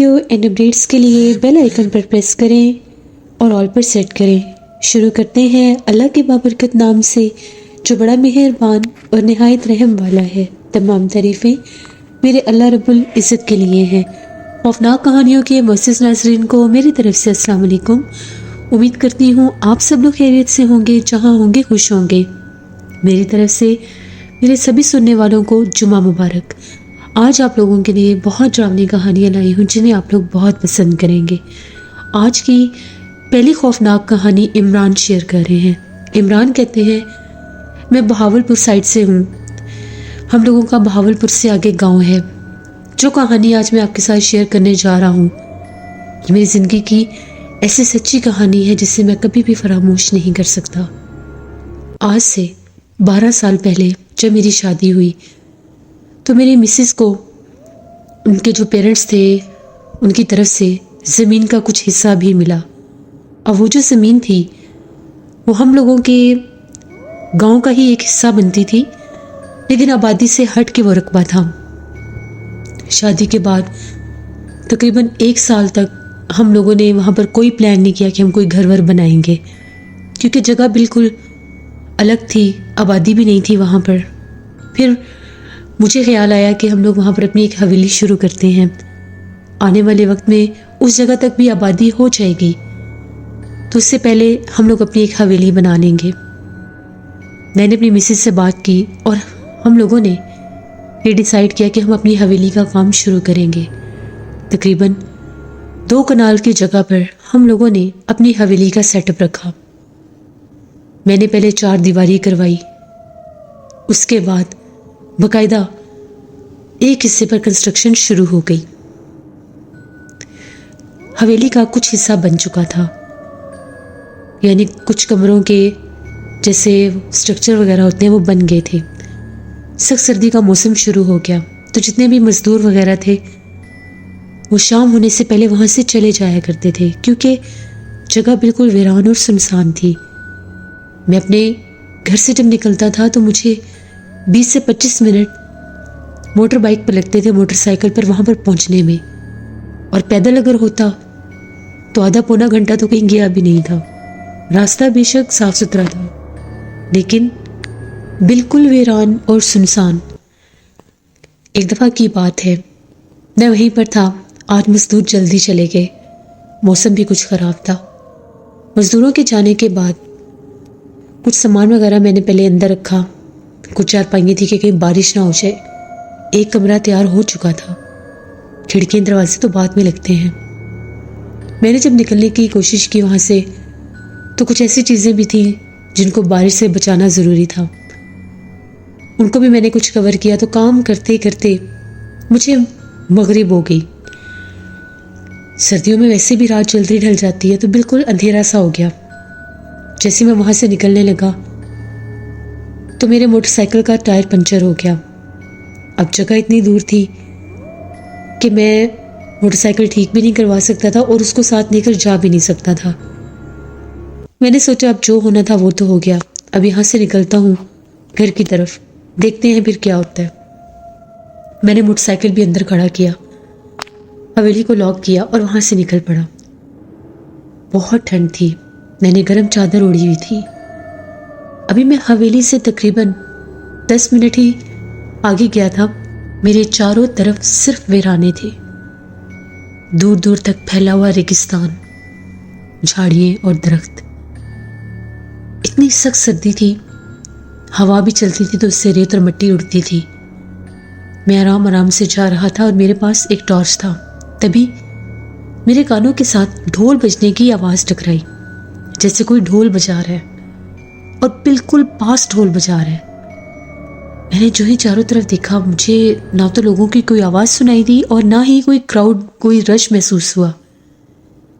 Video and updates के लिए bell icon पर प्रेस करें और ऑल पर सेट करें। शुरू करते हैं अल्लाह के बाबरकत नाम से जो बड़ा मेहरबान और निहायत रहम वाला है। तमाम तारीफ़ें मेरे अल्लाह रब्बुल इज़्ज़त के लिए हैं। खौफनाक कहानियों के मुअज़्ज़िज़ नाज़रीन को मेरी तरफ से अस्सलाम वालेकुम। उम्मीद करती हूँ आप सब लोग खैरियत से होंगे, जहाँ होंगे खुश होंगे। मेरी तरफ से मेरे सभी सुनने वालों को जुमा मुबारक। आज आप लोगों के लिए बहुत डरावनी कहानियाँ लाई हूँ जिन्हें आप लोग बहुत पसंद करेंगे। आज की पहली खौफनाक कहानी इमरान शेयर कर रहे हैं। इमरान कहते हैं, मैं बहावलपुर साइड से हूँ। हम लोगों का बहावलपुर से आगे गांव है। जो कहानी आज मैं आपके साथ शेयर करने जा रहा हूँ ये मेरी ज़िंदगी की ऐसी सच्ची कहानी है जिसे मैं कभी भी फरामोश नहीं कर सकता। आज से 12 साल पहले जब मेरी शादी हुई तो मेरी मिसेस को उनके जो पेरेंट्स थे उनकी तरफ से ज़मीन का कुछ हिस्सा भी मिला। अब वो जो ज़मीन थी वो हम लोगों के गांव का ही एक हिस्सा बनती थी, लेकिन आबादी से हट के वो रकबा था। शादी के बाद तकरीबन 1 साल तक हम लोगों ने वहाँ पर कोई प्लान नहीं किया कि हम कोई घर वर बनाएंगे, क्योंकि जगह बिल्कुल अलग थी, आबादी भी नहीं थी वहाँ पर। फिर मुझे ख्याल आया कि हम लोग वहाँ पर अपनी एक हवेली शुरू करते हैं। आने वाले वक्त में उस जगह तक भी आबादी हो जाएगी, तो उससे पहले हम लोग अपनी एक हवेली बना लेंगे। मैंने अपनी मिसेस से बात की और हम लोगों ने ये डिसाइड किया कि हम अपनी हवेली का काम शुरू करेंगे। तकरीबन 2 कनाल की जगह पर हम लोगों ने अपनी हवेली का सेटअप रखा। मैंने पहले 4 दीवारी करवाई, उसके बाद बाकायदा एक हिस्से पर कंस्ट्रक्शन शुरू हो गई। हवेली का कुछ हिस्सा बन चुका था, यानी कुछ कमरों के जैसे स्ट्रक्चर वगैरह होते हैं वो बन गए थे। सख्त सर्दी का मौसम शुरू हो गया तो जितने भी मज़दूर वगैरह थे वो शाम होने से पहले वहाँ से चले जाया करते थे, क्योंकि जगह बिल्कुल वीरान और सुनसान थी। मैं अपने घर से जब निकलता था तो मुझे 20 से 25 मिनट मोटर बाइक पर लगते थे, मोटरसाइकिल पर वहाँ पर पहुँचने में, और पैदल अगर होता तो आधा पौना घंटा तो कहीं गया भी नहीं था। रास्ता बेशक साफ सुथरा था लेकिन बिल्कुल वीरान और सुनसान। एक दफ़ा की बात है, मैं वहीं पर था। आज मज़दूर जल्दी चले गए, मौसम भी कुछ ख़राब था। मज़दूरों के जाने के बाद कुछ सामान वगैरह मैंने पहले अंदर रखा, कुछ चारपाइयाँ थी कि कहीं बारिश ना हो जाए। एक कमरा तैयार हो चुका था, खिड़कियाँ दरवाजे तो बाद में लगते हैं। मैंने जब निकलने की कोशिश की वहाँ से तो कुछ ऐसी चीज़ें भी थी जिनको बारिश से बचाना ज़रूरी था, उनको भी मैंने कुछ कवर किया। तो काम करते करते मुझे मगरिब हो गई। सर्दियों में वैसे भी रात जल्दी ढल जाती है, तो बिल्कुल अंधेरा सा हो गया। जैसे मैं वहाँ से निकलने लगा तो मेरे मोटरसाइकिल का टायर पंचर हो गया। अब जगह इतनी दूर थी कि मैं मोटरसाइकिल ठीक भी नहीं करवा सकता था और उसको साथ लेकर जा भी नहीं सकता था। मैंने सोचा अब जो होना था वो तो हो गया, अब यहाँ से निकलता हूँ घर की तरफ, देखते हैं फिर क्या होता है। मैंने मोटरसाइकिल भी अंदर खड़ा किया, हवेली को लॉक किया और वहाँ से निकल पड़ा। बहुत ठंड थी, मैंने गर्म चादर ओढ़ी हुई थी। अभी मैं हवेली से तकरीबन 10 मिनट ही आगे गया था, मेरे चारों तरफ सिर्फ वीराने थे। दूर दूर तक फैला हुआ रेगिस्तान, झाड़ियाँ और दरख्त। इतनी सख्त सर्दी थी, हवा भी चलती थी तो उससे रेत और मिट्टी उड़ती थी। मैं आराम आराम से जा रहा था और मेरे पास एक टॉर्च था। तभी मेरे कानों के साथ ढोल बजने की आवाज़ टकराई, जैसे कोई ढोल बजा रहा है और बिल्कुल पास ढोल बजा रहा है। मैंने जो ही चारों तरफ देखा, मुझे ना तो लोगों की कोई आवाज़ सुनाई दी और ना ही कोई क्राउड, कोई रश महसूस हुआ,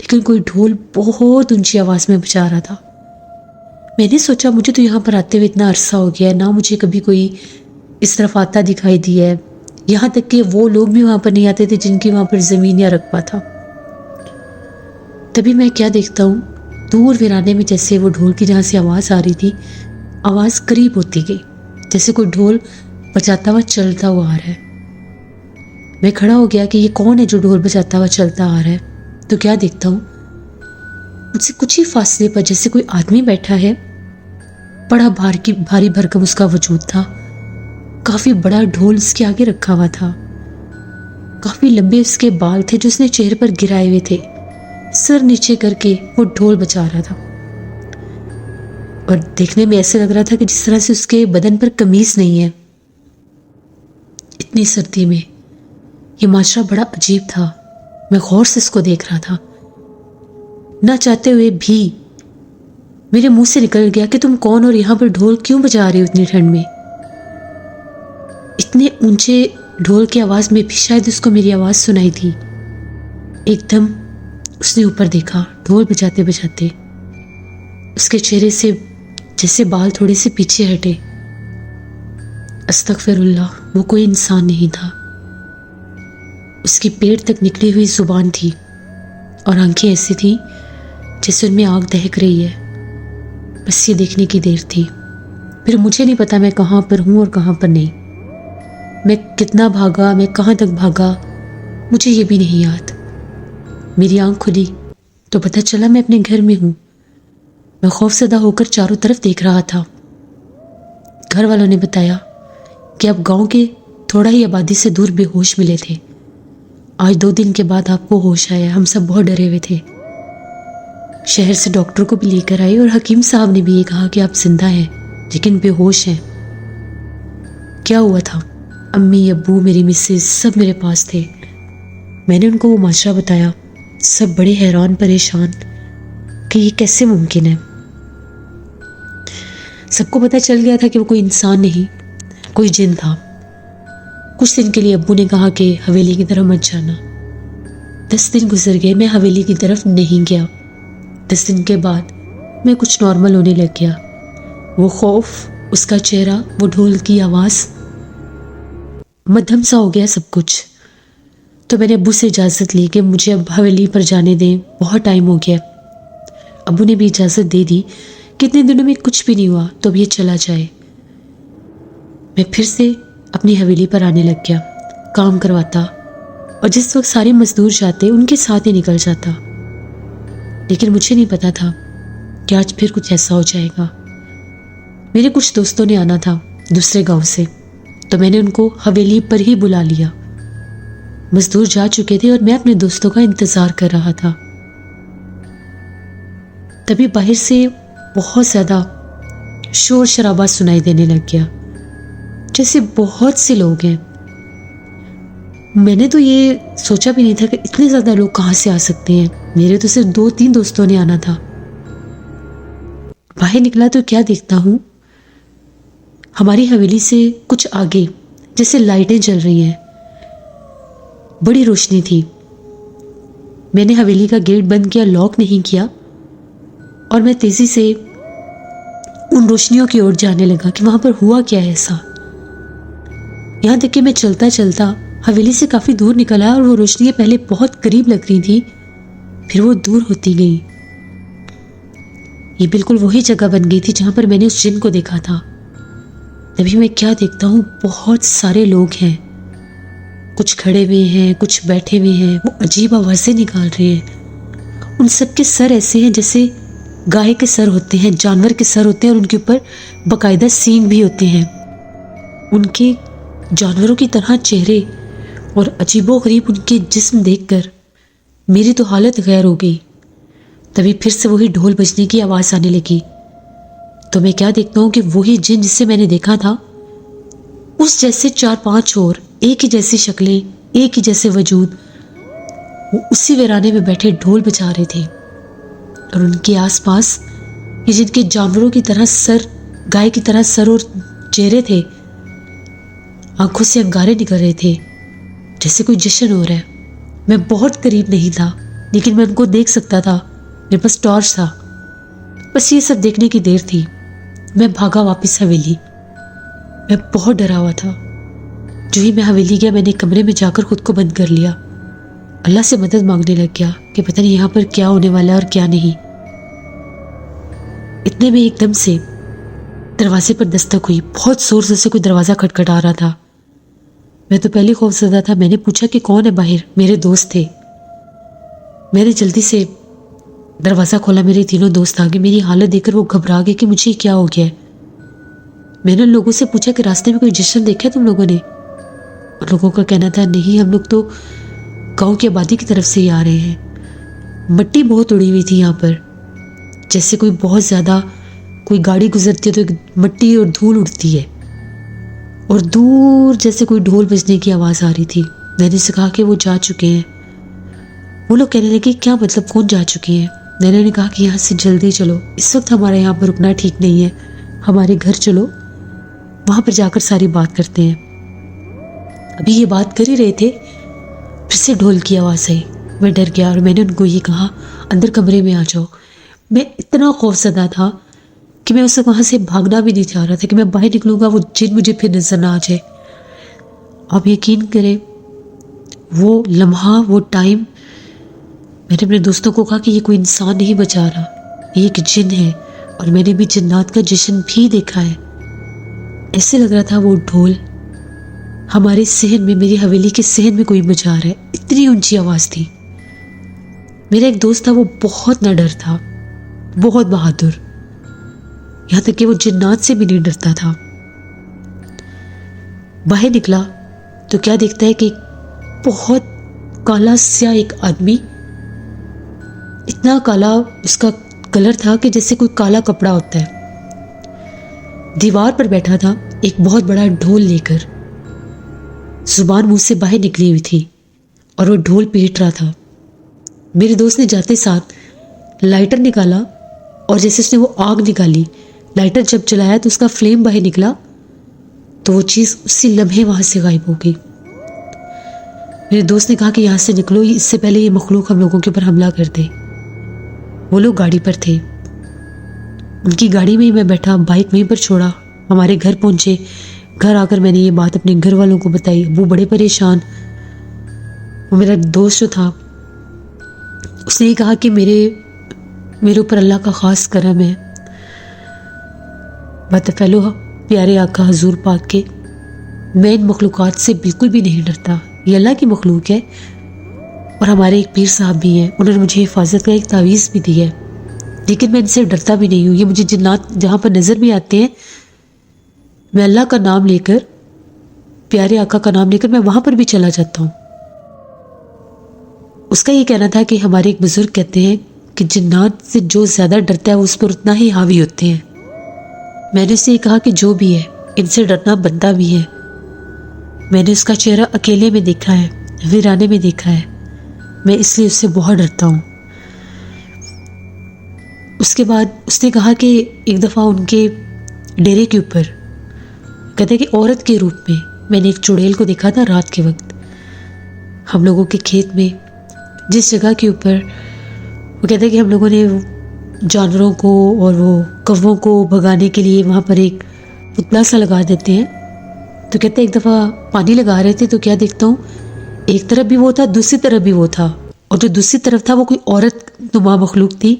लेकिन कोई ढोल बहुत ऊंची आवाज़ में बजा रहा था। मैंने सोचा मुझे तो यहाँ पर आते हुए इतना अरसा हो गया, ना मुझे कभी कोई इस तरफ आता दिखाई दिया है। यहाँ तक कि वो लोग भी वहाँ पर नहीं आते थे जिनकी वहाँ पर ज़मीन या रकबा था। तभी मैं क्या देखता हूँ, दूर वीराने में जैसे वो ढोल की जहाँ से आवाज़ आ रही थी, आवाज़ करीब होती गई, जैसे कोई ढोल बजाता हुआ चलता हुआ आ रहा है। मैं खड़ा हो गया कि ये कौन है जो ढोल बजाता हुआ चलता आ रहा है। तो क्या देखता हूँ, मुझसे कुछ ही फासले पर जैसे कोई आदमी बैठा है। बड़ा भारी भरकम उसका वजूद था। काफी बड़ा ढोल उसके आगे रखा हुआ था। काफी लंबे उसके बाल थे जो उसने चेहरे पर गिराए हुए थे। सर नीचे करके वो ढोल बजा रहा था और देखने में ऐसे लग रहा था कि जिस तरह से उसके बदन पर कमीज नहीं है। इतनी सर्दी में ये माजरा बड़ा अजीब था। मैं गौर से इसको देख रहा था। ना चाहते हुए भी मेरे मुंह से निकल गया कि तुम कौन और यहां पर ढोल क्यों बजा रही हो इतनी ठंड में। इतने ऊंचे ढोल की आवाज में भी शायद उसको मेरी आवाज सुनाई थी। एकदम उसने ऊपर देखा, ढोल बजाते बजाते उसके चेहरे से जैसे बाल थोड़े से पीछे हटे। अस्तगफिरुल्लाह, वो कोई इंसान नहीं था। उसकी पेट तक निकली हुई जुबान थी और आंखें ऐसी थी जैसे उनमें आग दहक रही है। बस ये देखने की देर थी। फिर मुझे नहीं पता मैं कहाँ पर हूँ और कहाँ पर नहीं। मैं कितना भागा, मैं कहाँ तक भागा, मुझे ये भी नहीं याद। मेरी आंख खुली तो पता चला मैं अपने घर में हूँ। मैं खौफजदा होकर चारों तरफ देख रहा था। घर वालों ने बताया कि आप गांव के थोड़ा ही आबादी से दूर बेहोश मिले थे। आज 2 दिन के बाद आपको होश आया। हम सब बहुत डरे हुए थे। शहर से डॉक्टर को भी लेकर आए और हकीम साहब ने भी ये कहा कि आप जिंदा हैं लेकिन बेहोश हैं। क्या हुआ था? अम्मी, अब्बू, मेरी मिसेज सब मेरे पास थे। मैंने उनको वो माजरा बताया। सब बड़े हैरान परेशान कि ये कैसे मुमकिन है। सबको पता चल गया था कि वो कोई इंसान नहीं, कोई जिन था। कुछ दिन के लिए अब्बू ने कहा कि हवेली की तरफ मत जाना। 10 दिन गुजर गए, मैं हवेली की तरफ नहीं गया। 10 दिन के बाद मैं कुछ नॉर्मल होने लग गया। वो खौफ, उसका चेहरा, वो ढोल की आवाज़, मध्यम सा हो गया सब कुछ। तो मैंने अब्बू से इजाज़त ली कि मुझे अब हवेली पर जाने दें, बहुत टाइम हो गया। अब्बू ने भी इजाज़त दे दी। कितने दिनों में कुछ भी नहीं हुआ तो अब ये चला जाए। मैं फिर से अपनी हवेली पर आने लग गया, काम करवाता और जिस वक्त सारे मजदूर जाते उनके साथ ही निकल जाता। लेकिन मुझे नहीं पता था कि आज फिर कुछ ऐसा हो जाएगा। मेरे कुछ दोस्तों ने आना था दूसरे गांव से, तो मैंने उनको हवेली पर ही बुला लिया। मजदूर जा चुके थे और मैं अपने दोस्तों का इंतजार कर रहा था। तभी बाहर से बहुत ज्यादा शोर शराबा सुनाई देने लग गया, जैसे बहुत से लोग हैं। मैंने तो ये सोचा भी नहीं था कि इतने ज्यादा लोग कहां से आ सकते हैं। मेरे तो सिर्फ 2-3 दोस्तों ने आना था। बाहर निकला तो क्या देखता हूं, हमारी हवेली से कुछ आगे जैसे लाइटें जल रही हैं। बड़ी रोशनी थी। मैंने हवेली का गेट बंद किया, लॉक नहीं किया और मैं तेजी से उन रोशनियों की ओर जाने लगा कि वहां पर हुआ क्या है ऐसा। यहां तक कि मैं चलता चलता हवेली से काफी दूर निकला और वो रोशनियां पहले बहुत करीब लग रही थी, फिर वो दूर होती गई। ये बिल्कुल वही जगह बन गई थी जहां पर मैंने उस जिन को देखा था। तभी मैं क्या देखता हूं, बहुत सारे लोग हैं। कुछ खड़े हुए हैं, कुछ बैठे हुए हैं। वो अजीब आवाजें निकाल रहे हैं। उन सबके सर ऐसे हैं जैसे गाय के सर होते हैं, जानवर के सर होते हैं और उनके ऊपर बाकायदा सींग भी होते हैं। उनके जानवरों की तरह चेहरे और अजीबोगरीब उनके जिस्म देखकर मेरी तो हालत गैर हो गई। तभी फिर से वही ढोल बजने की आवाज आने लगी। तो मैं क्या देखता हूँ कि वही जिन जिसे मैंने देखा था, उस जैसे 4-5 और एक ही जैसी शक्लें, एक ही जैसे वजूद, वो उसी वीराने में बैठे ढोल बजा रहे थे। और उनके आसपास ये जिनके जानवरों की तरह सर, गाय की तरह सर और चेहरे थे, आंखों से अंगारे निकल रहे थे जैसे कोई जश्न हो रहा है। मैं बहुत करीब नहीं था लेकिन मैं उनको देख सकता था। मेरे पास टॉर्च था। बस ये सब देखने की देर थी। मैं भागा वापस हवेली। मैं बहुत डरा हुआ था। जो ही मैं हवेली गया, मैंने कमरे में जाकर खुद को बंद कर लिया। अल्लाह से मदद मांगने लग गया कि पता नहीं यहाँ पर क्या होने वाला है और क्या नहीं। इतने में एकदम से दरवाजे पर दस्तक हुई। बहुत जोर से कोई दरवाजा खटखटा रहा था। मैं तो पहले खौफजदा था। मैंने पूछा कि कौन है बाहर। मेरे दोस्त थे। मैंने जल्दी से दरवाज़ा खोला। मेरे तीनों दोस्त आ गए। मेरी हालत देखकर वो घबरा गए कि मुझे क्या हो गया है। मैंने उन लोगों से पूछा कि रास्ते में कोई जश्न देखा है तुम लोगों ने? उन लोगों का कहना था नहीं, हम लोग तो गांव की आबादी की तरफ से ही आ रहे हैं। मिट्टी बहुत उड़ी हुई थी यहाँ पर, जैसे कोई बहुत ज़्यादा कोई गाड़ी गुजरती है तो एक मिट्टी और धूल उड़ती है, और दूर जैसे कोई ढोल बजने की आवाज़ आ रही थी। मैंने उनसे कहा कि वो जा चुके हैं। वो लोग कहने लगे क्या मतलब, कौन जा चुकी है? मैंने उन्हें कहा कि यहाँ से जल्दी चलो, इस वक्त हमारे यहाँ पर रुकना ठीक नहीं है, हमारे घर चलो, वहाँ पर जाकर सारी बात करते हैं। अभी ये बात कर ही रहे थे, फिर से ढोल की आवाज़ आई। मैं डर गया और मैंने उनको ये कहा अंदर कमरे में आ जाओ। मैं इतना खौफजदा था कि मैं उससे वहाँ से भागना भी नहीं चाह रहा था कि मैं बाहर निकलूँगा वो जिन मुझे फिर नजर ना आ जाए। आप यकीन करें, वो लम्हा, वो टाइम, मैंने अपने दोस्तों को कहा कि ये कोई इंसान नहीं बचा रहा, ये एक जिन है, और मैंने भी जिन्नात का जश्न भी देखा है। ऐसे लग रहा था वो ढोल हमारे सहन में, मेरी हवेली के सहन में कोई बजा रहा है, इतनी ऊंची आवाज़ थी। मेरा एक दोस्त था, वो बहुत निडर था, बहुत बहादुर, यहाँ तक कि वो जिन्नात से भी नहीं डरता था। बाहर निकला तो क्या देखता है कि बहुत काला स्या एक आदमी, इतना काला उसका कलर था कि जैसे कोई काला कपड़ा होता है, दीवार पर बैठा था एक बहुत बड़ा ढोल लेकर। जुबान मुंह से बाहर निकली हुई थी और वो ढोल पीट रहा था। मेरे दोस्त ने जाते साथ लाइटर निकाला और जैसे उसने वो आग निकाली, लाइटर जब जलाया तो उसका फ्लेम बाहर निकला, तो वो चीज़ उसी लम्हे वहाँ से गायब हो गई। मेरे दोस्त ने कहा कि यहाँ से निकलो, इससे पहले ये मखलूक हम लोगों के ऊपर हमला कर दे। वो लोग गाड़ी पर थे, उनकी गाड़ी में ही मैं बैठा, बाइक वहीं पर छोड़ा, हमारे घर पहुंचे। घर आकर मैंने ये बात अपने घर वालों को बताई। वो बड़े परेशान। वो मेरा दोस्त जो था उसने ये कहा कि मेरे ऊपर अल्लाह का ख़ास करम है, बतफैलो प्यारे आका हजूर पाक के, मैं इन मखलूक़ात से बिल्कुल भी नहीं डरता। ये अल्लाह की मखलूक है और हमारे एक पीर साहब भी हैं, उन्होंने मुझे हिफाजत का एक तावीज़ भी दी है, लेकिन मैं इनसे डरता भी नहीं हूँ। ये मुझे जिन्नात जहाँ पर नज़र भी आते हैं, मैं अल्लाह का नाम लेकर, प्यारे आका का नाम लेकर मैं वहाँ पर भी चला जाता हूँ। उसका ये कहना था कि हमारे एक बुजुर्ग कहते हैं कि जिन्नात से जो ज़्यादा डरता है उस पर उतना ही हावी होते हैं। मैंने उससे ये कहा कि जो भी है, इनसे डरना बनता भी है। मैंने उसका चेहरा अकेले में देखा है, वीराने में देखा है, मैं इसलिए उससे बहुत डरता हूँ। उसके बाद उसने कहा कि एक दफ़ा उनके डेरे के ऊपर, कहते हैं कि औरत के रूप में मैंने एक चुड़ैल को देखा था रात के वक्त, हम लोगों के खेत में, जिस जगह के ऊपर, वो कहते हैं कि हम लोगों ने जानवरों को और वो कौवों को भगाने के लिए वहाँ पर एक पुतला सा लगा देते हैं। तो कहते हैं एक दफ़ा पानी लगा रहे थे तो क्या देखता हूँ, एक तरफ भी वो था, दूसरी तरफ भी वो था, और जो दूसरी तरफ था वो कोई औरत नुमा मखलूक थी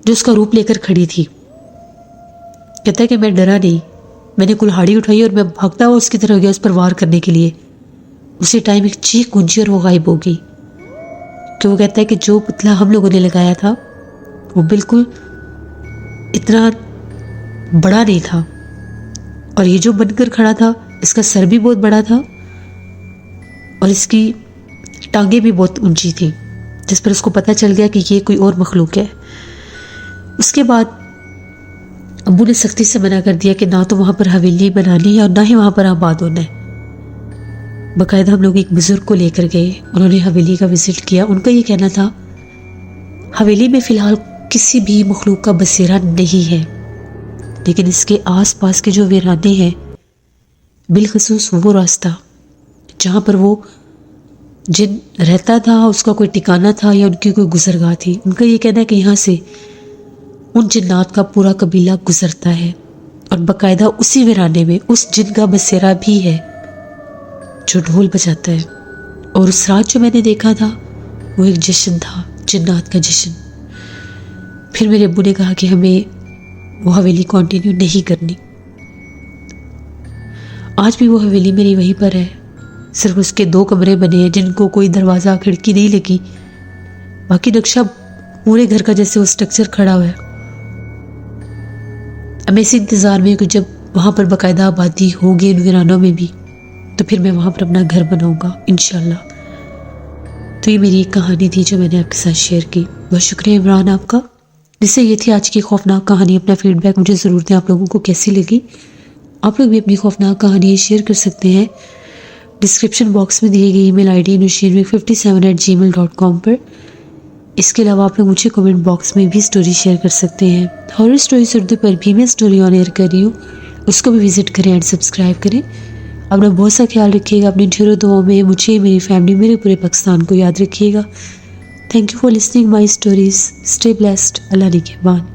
जो उसका रूप लेकर खड़ी थी। कहता है कि मैं डरा नहीं, मैंने कुल्हाड़ी उठाई और मैं भागता हुआ उसकी तरफ गया उस पर वार करने के लिए। उसी टाइम एक चीख गूंजी और वो गायब हो गई। कि वो कहता है कि जो पुतला हम लोगों ने लगाया था वो बिल्कुल इतना बड़ा नहीं था, और ये जो बनकर खड़ा था इसका सर भी बहुत बड़ा था और इसकी टांगे भी बहुत ऊंची थी, जिस पर उसको पता चल गया कि ये कोई और मखलूक है। उसके बाद अब्बू ने सख्ती से मना कर दिया कि ना तो वहाँ पर हवेली बनानी है और ना ही वहाँ पर आबाद होना है। बाकायदा हम लोग एक बुज़ुर्ग को लेकर गए, उन्होंने हवेली का विज़िट किया। उनका ये कहना था हवेली में फ़िलहाल किसी भी मखलूक का बसेरा नहीं है, लेकिन इसके आस पास के जो वीराने हैं, बिलखसूस वो रास्ता जहाँ पर वो जिन रहता था, उसका कोई ठिकाना था या उनकी कोई गुजरगाह थी, उनका ये कहना है कि यहाँ से उन जिन्नात का पूरा कबीला गुजरता है और बाकायदा उसी वीराने में उस जिन का बसेरा भी है जो ढोल बजाता है। और उस रात जो मैंने देखा था वो एक जश्न था, जिन्नात का जश्न। फिर मेरे अब्बू ने कहा कि हमें वो हवेली कंटिन्यू नहीं करनी। आज भी वो हवेली मेरी वहीं पर है, सिर्फ उसके 2 कमरे बने हैं जिनको कोई दरवाज़ा खिड़की नहीं लगी। बाकी नक्शा पूरे घर का जैसे वो स्ट्रक्चर खड़ा हुआ है। अब मैं इसी इंतज़ार में कि जब वहाँ पर बाकायदा आबादी होगी इन वीरानों में भी, तो फिर मैं वहाँ पर अपना घर बनाऊँगा इंशाल्लाह। तो ये मेरी एक कहानी थी जो मैंने आपके साथ शेयर की। बहुत शुक्रिया इमरान आपका। जिससे ये थी आज की खौफनाक कहानी। अपना फीडबैक मुझे ज़रूर दें, आप लोगों को कैसी लगी। आप लोग भी अपनी खौफनाक कहानी शेयर कर सकते हैं डिस्क्रिप्शन बॉक्स में दी गई ईमेल आईडी nushirmik57@gmail.com पर। इसके अलावा आप लोग मुझे कमेंट बॉक्स में भी स्टोरी शेयर कर सकते हैं। हॉरर स्टोरीज उर्दू पर भी मैं स्टोरी ऑन एयर कर रही हूँ, उसको भी विजिट करें एंड सब्सक्राइब करें। अपना बहुत सा ख्याल रखिएगा, अपनी ढेरों दुआओं में मुझे, मेरी फैमिली, मेरे पूरे पाकिस्तान को याद रखिएगा। Thank you for listening my stories. Stay blessed. अल्लाह निगहबान।